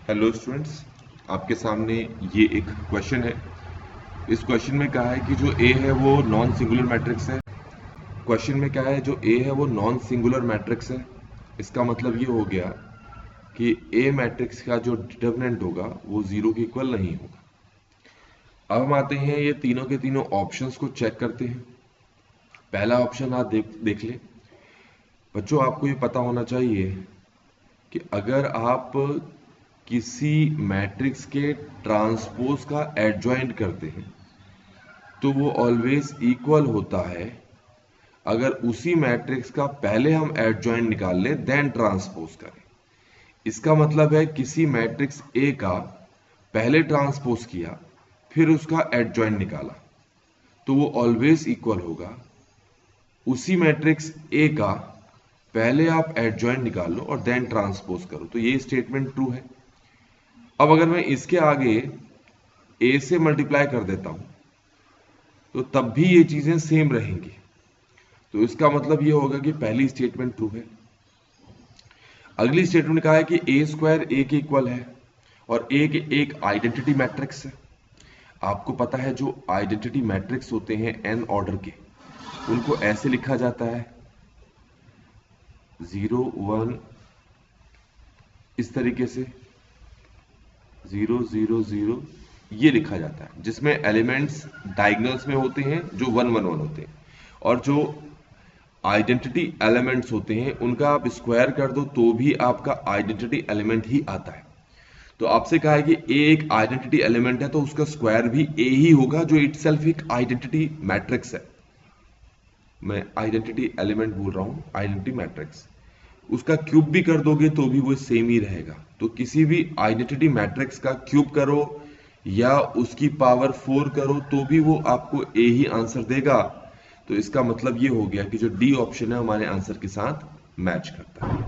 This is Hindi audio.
हेलो स्टूडेंट्स, आपके सामने ये एक क्वेश्चन है। इस क्वेश्चन में कहा है कि जो ए है वो नॉन सिंगुलर मैट्रिक्स है। क्वेश्चन में क्या है, जो ए है वो नॉन सिंगुलर मैट्रिक्स है। इसका मतलब ये हो गया कि ए मैट्रिक्स का जो डिटर्मिनेंट होगा वो जीरो के इक्वल नहीं होगा। अब हम आते हैं ये तीनों के तीनों ऑप्शंस को चेक करते हैं। पहला ऑप्शन आप देख ले बच्चों, आपको ये पता होना चाहिए कि अगर आप किसी मैट्रिक्स के ट्रांसपोज का एडजॉइंट करते हैं तो वो ऑलवेज इक्वल होता है अगर उसी मैट्रिक्स का पहले हम एडजॉइंट निकाल लें देन ट्रांसपोज करें। इसका मतलब है किसी मैट्रिक्स ए का पहले ट्रांसपोज किया फिर उसका एडजॉइंट निकाला तो वो ऑलवेज इक्वल होगा उसी मैट्रिक्स ए का पहले आप एडजॉइंट निकाल लो और देन ट्रांसपोज करो। तो ये स्टेटमेंट ट्रू है। अब अगर मैं इसके आगे ए से मल्टीप्लाई कर देता हूं तो तब भी ये चीजें सेम रहेंगी। तो इसका मतलब ये होगा कि पहली स्टेटमेंट ट्रू है। अगली स्टेटमेंट कहा है कि ए स्क्वायर ए के इक्वल है और ए के एक आइडेंटिटी मैट्रिक्स है। आपको पता है जो आइडेंटिटी मैट्रिक्स होते हैं एन ऑर्डर के, उनको ऐसे लिखा जाता है 0 1, इस तरीके से 0 0 0 ये लिखा जाता है, जिसमें एलिमेंट्स डायगोनल्स में होते हैं जो 1 1 1 होते हैं, और जो आइडेंटिटी एलिमेंट्स होते हैं उनका आप स्क्वायर कर दो तो भी आपका आइडेंटिटी एलिमेंट ही आता है। तो आपसे कहा है कि ए एक आइडेंटिटी एलिमेंट है तो उसका स्क्वायर भी ए ही होगा जो इटसेल्फ एक आइडेंटिटी मैट्रिक्स है। मैं आइडेंटिटी एलिमेंट बोल रहा हूं, आइडेंटिटी मैट्रिक्स। उसका क्यूब भी कर दोगे तो भी वो सेम ही रहेगा। तो किसी भी आइडेंटिटी मैट्रिक्स का क्यूब करो या उसकी पावर 4 करो तो भी वो आपको ए ही आंसर देगा। तो इसका मतलब ये हो गया कि जो डी ऑप्शन है हमारे आंसर के साथ मैच करता है।